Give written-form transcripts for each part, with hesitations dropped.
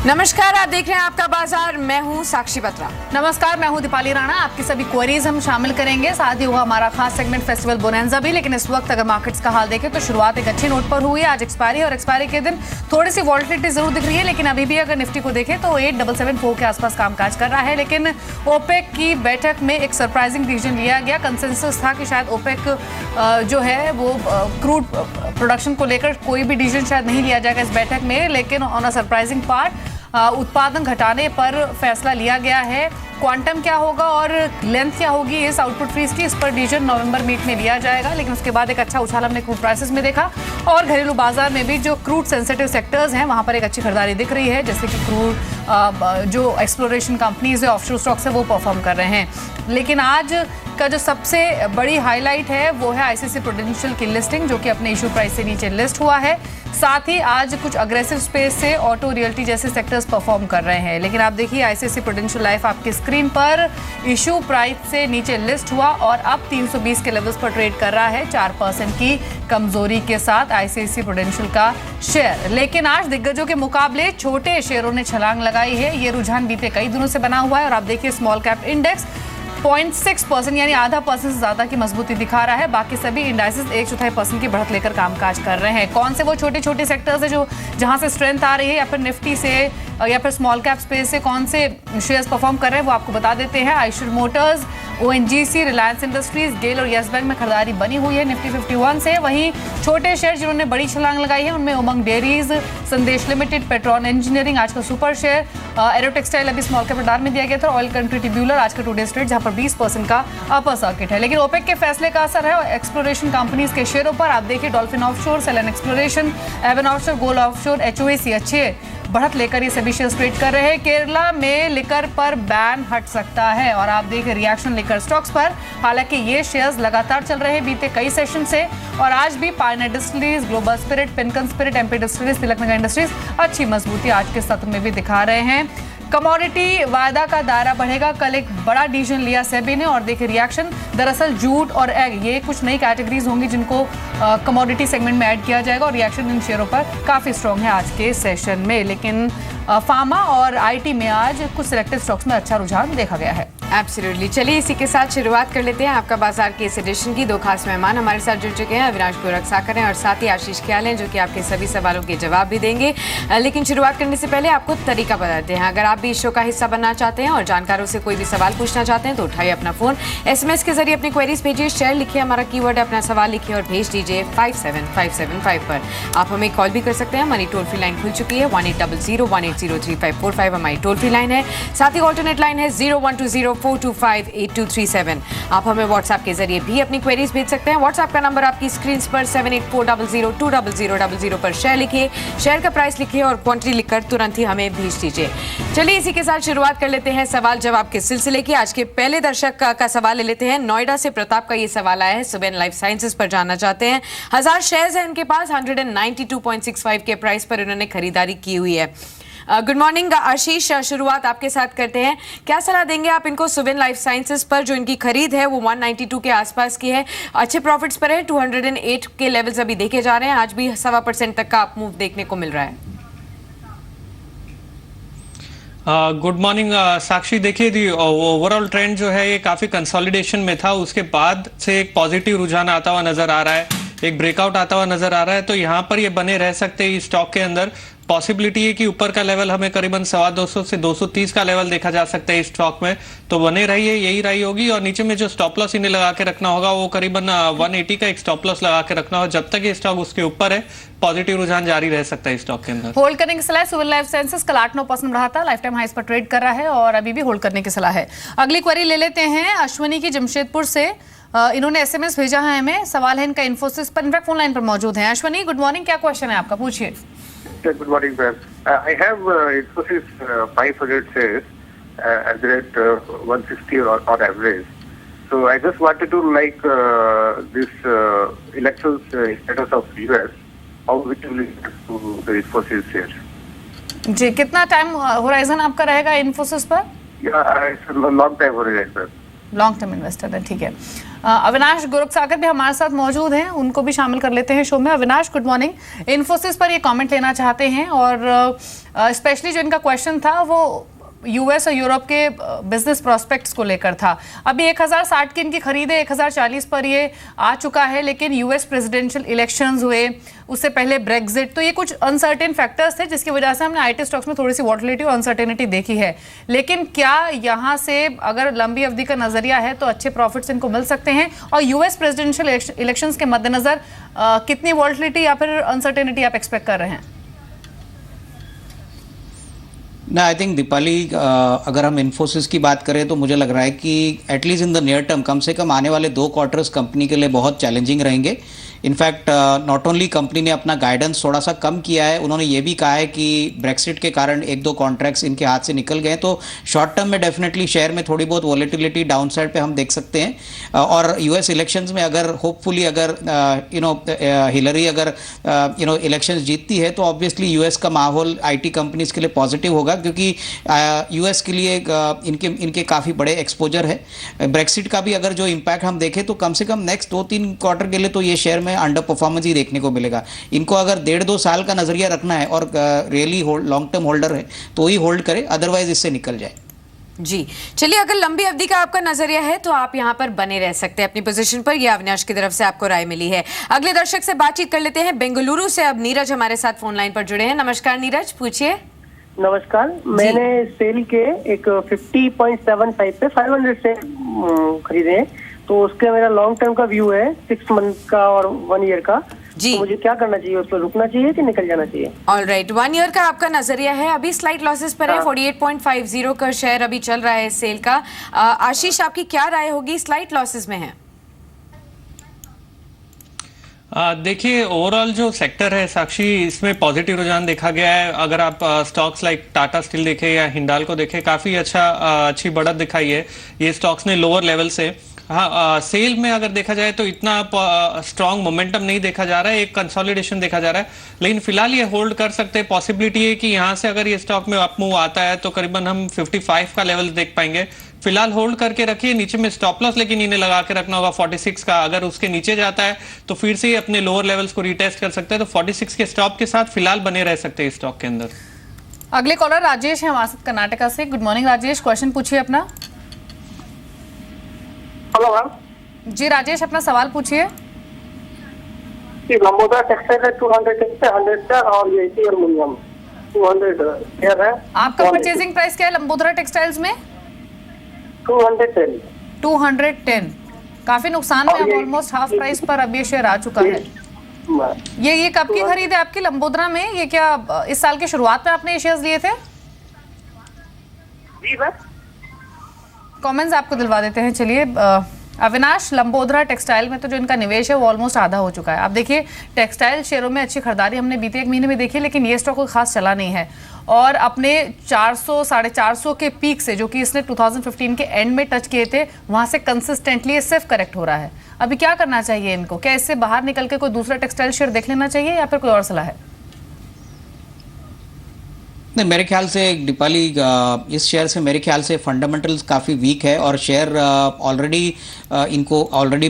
नमस्कार, आप देख रहे हैं आपका बाजार। मैं हूं साक्षी बत्रा। नमस्कार, मैं हूं दीपाली राणा। आपकी सभी क्वेरीज हम शामिल करेंगे, साथ ही होगा हमारा खास सेगमेंट फेस्टिवल बोनेंजा भी। लेकिन इस वक्त अगर मार्केट्स का हाल देखें तो शुरुआत एक अच्छी नोट पर हुई है। आज एक्सपायरी और एक्सपायरी के दिन थोड़ी सी वॉलेटिलिटी जरूर दिख रही है, लेकिन अभी भी अगर निफ्टी को देखें तो 8774 के आसपास कामकाज कर रहा है। लेकिन ओपेक की बैठक में एक सरप्राइजिंग डिसीजन लिया गया। कंसेंसस था कि शायद ओपेक जो है वो क्रूड प्रोडक्शन को लेकर कोई भी डिसीजन शायद नहीं लिया जाएगा इस बैठक में, लेकिन ऑन अ सरप्राइजिंग पार्ट उत्पादन घटाने पर फैसला लिया गया है। क्वांटम क्या होगा और लेंथ क्या होगी इस आउटपुट फ्रीज की, इस पर डिसीजन नवंबर मीट में लिया जाएगा। लेकिन उसके बाद एक अच्छा उछाल हमने क्रूड प्राइसेस में देखा और घरेलू बाजार में भी जो क्रूड सेंसिटिव सेक्टर्स हैं वहां पर एक अच्छी खरीदारी दिख रही है, जैसे कि क्रूड जो एक्सप्लोरेशन कंपनीज है, ऑफशोर स्टॉक्स है, वो परफॉर्म कर रहे हैं। लेकिन आज का जो सबसे बड़ी हाईलाइट है वो है आईसीसी प्रूडेंशियल की लिस्टिंग, जो कि अपने इशू प्राइस से नीचे लिस्ट हुआ है। साथ ही आज कुछ अग्रेसिव स्पेस से ऑटो रियल्टी जैसे सेक्टर्स परफॉर्म कर रहे हैं। लेकिन आप देखिए आईसीसी प्रूडेंशियल लाइफ आपकी स्क्रीन पर इशू प्राइस से नीचे लिस्ट हुआ और अब 320 के लेवल्स पर ट्रेड कर रहा है, 4% की कमजोरी के साथ आईसीसी प्रूडेंशियल का शेयर। लेकिन आज दिग्गजों के मुकाबले छोटे शेयरों ने छलांग लगाई है। ये रुझान बीते कई दिनों से बना हुआ है और आप देखिए स्मॉल कैप इंडेक्स 0.6% यानी आधा % से ज्यादा की मजबूती दिखा रहा है। बाकी सभी इंडाइसेस 1/4% की बढ़त लेकर कामकाज कर रहे हैं। कौन से वो छोटे छोटे सेक्टर्स है जो जहां से स्ट्रेंथ आ रही है, या फिर निफ्टी से या फिर स्मॉल कैप स्पेस से कौन से शेयर्स परफॉर्म कर रहे हैं वो आपको बता देते हैं। Eicher Motors, ONGC, Reliance Industries, GAIL और यस बैंक में खरीदारी बनी हुई है निफ्टी 51 से। वहीं छोटे शेयर जिन्होंने बड़ी छलांग लगाई है उनमें उमंग डेयरीज, संदेश लिमिटेड, पेट्रोन इंजीनियरिंग आज का सुपर शेयर, एरो टेक्सटाइल अभी स्मॉल कैप रडार में दिया गया था, ऑयल कंट्री ट्यूब्यूलर आज का टुडे ट्रेड जहां पर 20% का अपर सर्किट है। लेकिन ओपेक के फैसले का असर है एक्सप्लोरेशन कंपनीज के शेयरों पर। आप देखिए Dolphin Offshore, Selan Exploration, Aban Offshore, Gold Offshore, HOEC अच्छे बढ़त लेकर ये सभी शेयर्स ट्रेड कर रहे हैं। केरला में लिकर पर बैन हट सकता है और आप देखिए रिएक्शन लिकर स्टॉक्स पर। हालांकि ये शेयर्स लगातार चल रहे हैं बीते कई सेशन से और आज भी पायनियर डिस्टिलरीज, ग्लोबल स्पिरिट, पिनकन spirit, MP Distilleries, Tilaknagar Industries अच्छी मजबूती आज के सत्र में भी दिखा रहे हैं। कमोडिटी वायदा का दायरा बढ़ेगा। कल एक बड़ा डिसीजन लिया सेबी ने और देखिए रिएक्शन। दरअसल जूट और एग ये कुछ नई कैटेगरीज होंगी जिनको कमोडिटी सेगमेंट में ऐड किया जाएगा और रिएक्शन इन शेयरों पर काफी स्ट्रांग है आज के सेशन में। लेकिन फार्मा और आईटी में आज कुछ सिलेक्टेड स्टॉक्स में अच्छा रुझान देखा गया है। एब्सोल्युटली। चलिए इसी के साथ शुरुआत कर लेते हैं आपका बाजार के इस एडिशन की। दो खास मेहमान हमारे साथ जुड़ चुके हैं, अविनाश गोरखसाकर हैं और साथ ही आशीष ख्याल हैं, जो कि आपके सभी सवालों के जवाब भी देंगे। लेकिन शुरुआत करने से पहले आपको तरीका बताते हैं। अगर आप भी इस शो का हिस्सा बनना चाहते हैं और जानकारों से कोई भी सवाल पूछना चाहते हैं तो उठाइए अपना फोन, SMS के जरिए अपनी क्वेरीज भेजिए, शेयर लिखिए, हमारा कीवर्ड है अपना सवाल लिखिए और भेज दीजिए 57575 पर। आप हमें कॉल भी कर सकते हैं, हमारी टोल फ्री लाइन खुल चुकी है 180018035545 हमारी टोल फ्री लाइन है। साथ ही ऑल्टरनेट लाइन है 012042582237। आप हमें व्हाट्सएप के जरिए भी अपनी क्वेरीज भेज सकते हैं। व्हाट्सएप का नंबर आपकी स्क्रीन पर 7840020000 पर शेयर लिखिए, शेयर का प्राइस लिखिए और क्वांटिटी लिखकर तुरंत ही हमें भेज दीजिए। चलिए इसी के साथ शुरुआत कर लेते हैं सवाल जवाब के सिलसिले की। आज के पहले दर्शक का सवाल ले लेते हैं। नोएडा से प्रताप का ये सवाल आया है, सुवेन लाइफ साइंसेज पर जानना चाहते हैं। 1000 शेयर्स है इनके पास, 192.65 के प्राइस पर इन्होंने खरीदारी की हुई है। गुड मॉर्निंग आशीष, शुरुआत आपके साथ करते हैं। क्या सलाह देंगे आप इनको सुवेन लाइफ साइंसेज पर, जो इनकी खरीद है वो 192 के आसपास की है, अच्छे प्रॉफिट्स पर है, 208 के लेवल्स अभी देखे जा रहे हैं, आज भी 1.25% तक का अप मूव देखने को मिल रहा है। गुड मॉर्निंग साक्षी, देखिए ओवरऑल ट्रेंड जो है ये काफी कंसोलिडेशन में था, उसके बाद से एक पॉजिटिव रुझान आता हुआ नजर आ रहा है, एक ब्रेकआउट आता हुआ नजर आ रहा है। तो यहाँ पर ये बने रह सकते हैं। इस स्टॉक के अंदर पॉसिबिलिटी है कि ऊपर का लेवल हमें करीबन 250 से 230 का लेवल देखा जा सकता है इस स्टॉक में, तो बने रहिए, यही रही होगी। और नीचे में जो स्टॉप लॉस इन्हें लगा के रखना होगा वो करीबन 180 का एक स्टॉप लॉस लगा के रखना होगा। जब तक ये स्टॉक उसके ऊपर है पॉजिटिव रुझान जारी रह सकता है इस स्टॉक के अंदर। होल्ड करने की सलाह है। सुवेन लाइफ साइंसेज कल 8-9% बढ़ा था, लाइफ टाइम हाइस पर ट्रेड कर रहा है और अभी भी होल्ड करने की सलाह है। अगली क्वेरी ले लेते हैं अश्वनी की जमशेदपुर से। इन्होंने SMS भेजा है हमें, सवाल है इनका इन्फोसिस पर, इनफैक्ट फोन लाइन पर मौजूद है। अश्वनी गुड मॉर्निंग, क्या क्वेश्चन है आपका, पूछिए। Good morning, ma'am. I have Infosys 500 shares at the rate 160 on average. So I just wanted to this elections status of US, how it will impact to the Infosys shares. जी, कितना time horizon आपका रहेगा इन्फोसिस पर? Yeah, it's a long time horizon, sir. Long term investor है, ठीक है। अविनाश गोरखसागर भी हमारे साथ मौजूद हैं, उनको भी शामिल कर लेते हैं शो में। Avinash, good morning. इन्फोसिस पर ये कमेंट लेना चाहते हैं और स्पेशली जो इनका क्वेश्चन था वो यूएस और यूरोप के बिजनेस प्रोस्पेक्ट्स को लेकर था। अभी 1060 की इनकी खरीद है, 1040 पर ये आ चुका है, लेकिन यूएस प्रेसिडेंशियल इलेक्शंस हुए, उससे पहले ब्रेक्जिट, तो ये कुछ अनसर्टेन फैक्टर्स थे जिसकी वजह से हमने आईटी स्टॉक्स में थोड़ी सी वॉलेटिलिटी और अनसर्टेनिटी देखी है। लेकिन क्या यहाँ से अगर लंबी अवधि का नजरिया है तो अच्छे प्रॉफिट्स इनको मिल सकते हैं? और यूएस प्रेसिडेंशियल इलेक्शंस के मद्देनजर कितनी वॉलेटिलिटी या फिर अनसर्टेनिटी आप एक्सपेक्ट कर रहे हैं? ना, आई थिंक दीपाली, अगर हम इन्फोसिस की बात करें तो मुझे लग रहा है कि at least in the near term, कम से कम आने वाले 2 क्वार्टर्स कंपनी के लिए बहुत चैलेंजिंग रहेंगे। इनफैक्ट नॉट ओनली कंपनी ने अपना गाइडेंस थोड़ा सा कम किया है, उन्होंने ये भी कहा है कि ब्रेक्सिट के कारण 1-2 कॉन्ट्रैक्ट्स इनके हाथ से निकल गए, तो शॉर्ट टर्म में डेफिनेटली शेयर में थोड़ी बहुत वॉलेटिलिटी डाउन साइड पे हम देख सकते हैं। और यूएस इलेक्शंस में अगर होपफुली अगर हिलरी अगर इलेक्शंस जीतती है तो ऑब्वियसली यूएस का माहौल आईटी कंपनीज के लिए पॉजिटिव होगा, क्योंकि यूएस के लिए इनके काफ़ी बड़े एक्सपोजर है। ब्रेक्सिट का भी अगर जो इम्पैक्ट हम देखें तो कम से कम नेक्स्ट 2-3 क्वार्टर के लिए तो ये शेयर में अंडर परफॉर्मेंस ही देखने को मिलेगा। इनको अगर 1.5-2 साल का नजरिया रखना है और रियली लॉन्ग टर्म होल्डर है तो ही होल्ड करे, अदरवाइज इससे निकल जाए। जी चलिए, अगर लंबी अवधि का आपका नजरिया है तो आप यहाँ पर बने रह सकते हैं अपनी पोजीशन पर। यह अविनाश की तरफ से आपको राय मिली है। अगले दर्शक से बातचीत कर लेते हैं। बेंगलुरु से अब नीरज हमारे साथ फोन लाइन पर जुड़े हैं। नमस्कार नीरज, पूछिए। नमस्कार, मैंने सेल के एक 50.75 पे 500 से खरीदे हैं, तो उसके मेरा लॉन्ग टर्म का व्यू है 6 मंथ का और 1 ईयर का। जी, तो मुझे क्या करना चाहिए? उस पर रुकना चाहिए कि निकल जाना चाहिए? ऑलराइट, 1 ईयर का आपका नजरिया है। अभी स्लाइट लॉसेस पर है, 48.50 का शेयर अभी चल रहा है सेल का। आशीष, आपकी क्या राय होगी? स्लाइट लॉसेस में है। देखिए, ओवरऑल जो सेक्टर है साक्षी, इसमें पॉजिटिव रुझान देखा गया है। अगर आप स्टॉक्स लाइक टाटा स्टील देखें या हिंडाल्को देखें, काफी अच्छी बढ़त दिखाई है ये स्टॉक्स ने लोअर लेवल से। हाँ, सेल में अगर देखा जाए तो इतना स्ट्रॉन्ग मोमेंटम नहीं देखा जा रहा है, एक कंसोलिडेशन देखा जा रहा है, लेकिन फिलहाल ये होल्ड कर सकते हैं। पॉसिबिलिटी है कि यहाँ से अगर ये स्टॉक में अप मूव आता है तो करीबन हम 55 का लेवल देख पाएंगे। फिलहाल होल्ड करके रखिए। नीचे में स्टॉप लॉस लेकिन इन्हें लगा के रखना होगा 46 का। अगर उसके नीचे जाता है तो फिर से अपने लोअर लेवल्स को रिटेस्ट कर सकते हैं, तो 46 के स्टॉप के साथ फिलहाल बने रह सकते हैं स्टॉक के अंदर। अगले कॉलर राजेश है हमारे साथ कर्नाटका से। गुड मॉर्निंग राजेश, क्वेश्चन पूछिए अपना। Hello ma'am. जी राजेश, अपना सवाल पूछिए। लंबोदरा टेक्सटाइल है 200 से 100 से, और ये एल्युमिनियम 200 शेयर है। आपका परचेजिंग प्राइस क्या है लंबोदरा टेक्सटाइल्स में? 210। 210। काफी नुकसान में, अब ऑलमोस्ट हाफ प्राइस पर अब ये शेयर आ चुका है। ये कब की खरीद है आपकी लंबोदरा में? ये क्या इस साल की शुरुआत में आपने ये शेयर्स लिए थे? जी मैम। कमेंट्स आपको दिलवा देते हैं। चलिए अविनाश, लंबोदरा टेक्सटाइल में तो जो इनका निवेश है वो ऑलमोस्ट आधा हो चुका है। आप देखिए, टेक्सटाइल शेयरों में अच्छी खरीदारी हमने बीते 1 महीने में देखी, लेकिन ये स्टॉक कोई खास चला नहीं है और अपने 400 450 के पीक से, जो कि इसने 2015 के एंड में टच किए थे, वहां से कंसिस्टेंटली सिर्फ करेक्ट हो रहा है। अभी क्या करना चाहिए इनको? क्या इससे बाहर निकल के कोई दूसरा टेक्सटाइल शेयर देख लेना चाहिए या फिर कोई और सलाह है? नहीं, मेरे ख्याल से दीपाली, इस शेयर से मेरे ख्याल से फंडामेंटल्स काफ़ी वीक है और शेयर ऑलरेडी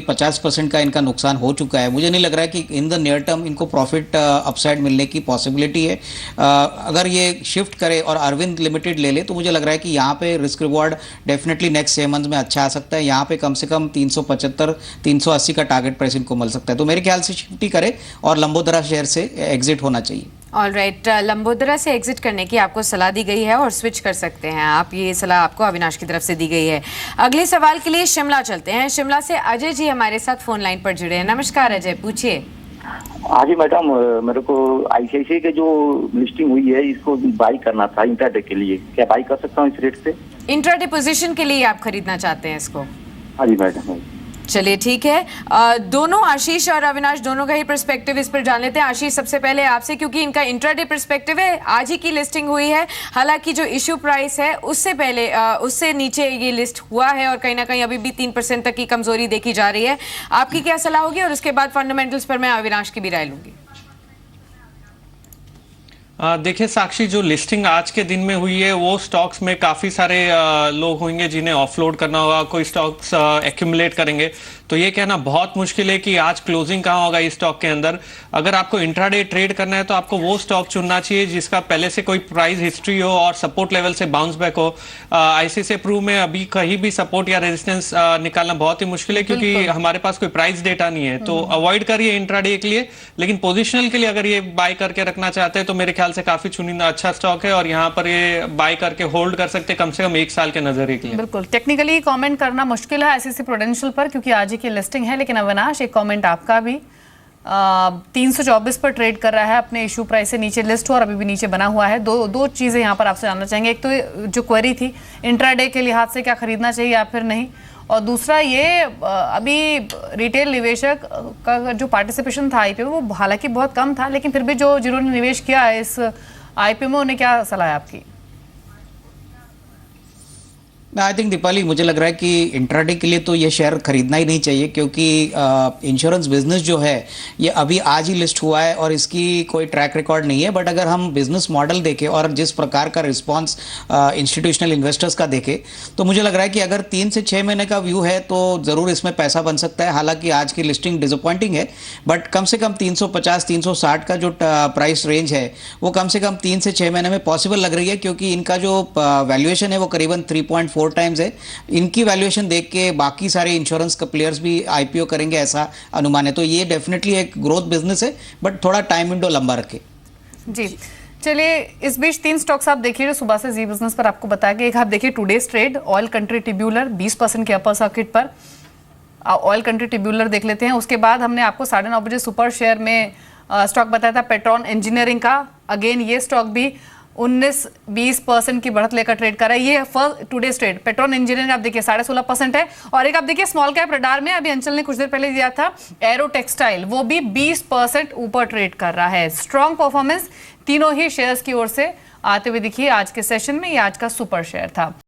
50% का इनका नुकसान हो चुका है। मुझे नहीं लग रहा है कि इन द नियर टर्म इनको प्रॉफिट अपसाइड मिलने की पॉसिबिलिटी है। अगर ये शिफ्ट करे और अरविंद लिमिटेड ले ले तो मुझे लग रहा है कि यहाँ पे risk reward definitely next 6 month में अच्छा आ सकता है। यहाँ पे कम से कम 375-380 का टारगेट प्राइस इनको मिल सकता है, तो मेरे ख्याल से शिफ्ट ही करे और लंबोदरा शेयर से एग्जिट होना चाहिए। ऑलराइट, लंबोदरा से एग्जिट करने की आपको सलाह दी गई है और स्विच कर सकते हैं आप। ये सलाह आपको अविनाश की तरफ से दी गई है। अगले सवाल के लिए शिमला चलते हैं। शिमला से अजय जी हमारे साथ फोन लाइन पर जुड़े हैं। नमस्कार अजय, पूछिए। हाँ जी मैडम, मेरे को आईसीआईसीआई के जो लिस्टिंग हुई है इसको बाई करना था इंट्राडे के लिए, क्या बाई कर सकता हूँ इस रेट से? इंट्राडे पोजीशन के लिए आप खरीदना चाहते हैं इसको? हाँ जी मैडम। चलिए ठीक है, दोनों आशीष और अविनाश दोनों का ही पर्सपेक्टिव इस पर जान लेते हैं। आशीष, सबसे पहले आपसे, क्योंकि इनका इंट्राडे पर्सपेक्टिव है, आज ही की लिस्टिंग हुई है, हालांकि जो इश्यू प्राइस है उससे पहले उससे नीचे ये लिस्ट हुआ है और कहीं ना कहीं अभी भी 3% तक की कमजोरी देखी जा रही है। आपकी क्या सलाह होगी? और उसके बाद फंडामेंटल्स पर मैं अविनाश की भी राय लूंगी। देखिए साक्षी, जो लिस्टिंग आज के दिन में हुई है वो स्टॉक्स में काफी सारे लोग होंगे जिन्हें ऑफलोड करना होगा, कोई स्टॉक्स एक्यूमुलेट करेंगे। तो ये कहना बहुत मुश्किल है कि आज क्लोजिंग कहाँ होगा इस स्टॉक के अंदर। अगर आपको इंट्राडे ट्रेड करना है तो आपको वो स्टॉक चुनना चाहिए जिसका पहले से कोई प्राइस हिस्ट्री हो और सपोर्ट लेवल से बाउंस बैक हो। आईसीआईसीआई प्रू में अभी कहीं भी सपोर्ट या रेजिस्टेंस निकालना बहुत ही मुश्किल है, क्योंकि हमारे पास कोई प्राइस डेटा नहीं है। तो अवॉइड करिए इंट्राडे के लिए, लेकिन पोजिशनल के लिए अगर ये बाय करके रखना चाहते हैं तो मेरे ख्याल से काफी चुनिंदा अच्छा स्टॉक है और यहाँ पर ये बाय करके होल्ड कर सकते हैं कम से कम 1 साल के नजरिए के लिए। बिल्कुल, टेक्निकली कमेंट करना मुश्किल है आईसीआईसीआई प्रूडेंशियल पर क्योंकि आज ही की लिस्टिंग है। लेकिन अविनाश, एक कमेंट आपका भी, 324 पर ट्रेड कर रहा है, अपने इशू प्राइस से नीचे लिस्ट हो और अभी भी नीचे बना हुआ है। दो चीजें यहाँ पर आपसे जानना चाहेंगे। एक तो जो क्वेरी थी इंट्राडे के लिहाज से क्या खरीदना चाहिए या फिर नहीं, और दूसरा ये अभी रिटेल निवेशक का जो पार्टिसिपेशन था आईपीओ में वो हालांकि बहुत कम था, लेकिन फिर भी जो जिन्होंने निवेश किया इस आईपीओ में उन्हें क्या सलाह है आपकी? आई थिंक दीपाली, मुझे लग रहा है कि इंट्राडे के लिए तो ये शेयर खरीदना ही नहीं चाहिए, क्योंकि इंश्योरेंस बिजनेस जो है ये अभी आज ही लिस्ट हुआ है और इसकी कोई ट्रैक रिकॉर्ड नहीं है। बट अगर हम बिजनेस मॉडल देखें और जिस प्रकार का रिस्पांस इंस्टीट्यूशनल इन्वेस्टर्स का देखें तो मुझे लग रहा है कि अगर 3 से 6 महीने का व्यू है तो ज़रूर इसमें पैसा बन सकता है। हालांकि आज की लिस्टिंग डिसअपॉइंटिंग है, बट कम से कम 350-360 का जो प्राइस रेंज है वो कम से कम 3 से 6 महीने में पॉसिबल लग रही है, क्योंकि इनका जो वैल्यूएशन है वो करीबन 3.4 टाइम्स है। इनकी वैल्यूएशन देख के बाकी सारे इंश्योरेंस का प्लेयर्स भी आईपीओ करेंगे ऐसा अनुमान है। तो ये डेफिनेटली एक ग्रोथ बिजनेस है, बट थोड़ा टाइम विंडो लंबा रखे। जी चलिए, इस बीच 3 स्टॉक्स आप देखिए जो सुबह से जी बिजनेस पर आपको बताया गया। एक आप देखिए टुडेज ट्रेड, ऑयल कंट्री ट्रिब्यूलर 20% के अपर सर्किट पर। ऑयल कंट्री ट्रिब्यूलर देख लेते हैं। उसके बाद हमने आपको 9:30 बजे सुपर शेयर में स्टॉक बताया था पेट्रोन इंजीनियरिंग का। अगेन ये स्टॉक भी 19-20% की बढ़त लेकर ट्रेड कर रहा है। ये first today's trade Patreon engineering आप देखिए 16.5% है। और एक आप देखिए स्मॉल कैप रडार में अभी अंचल ने कुछ देर पहले दिया था एरो टेक्सटाइल, वो भी 20% ऊपर ट्रेड कर रहा है। स्ट्रॉन्ग परफॉर्मेंस तीनों ही शेयर्स की ओर से आते हुए दिखिए आज के सेशन में। ये आज का सुपर शेयर था।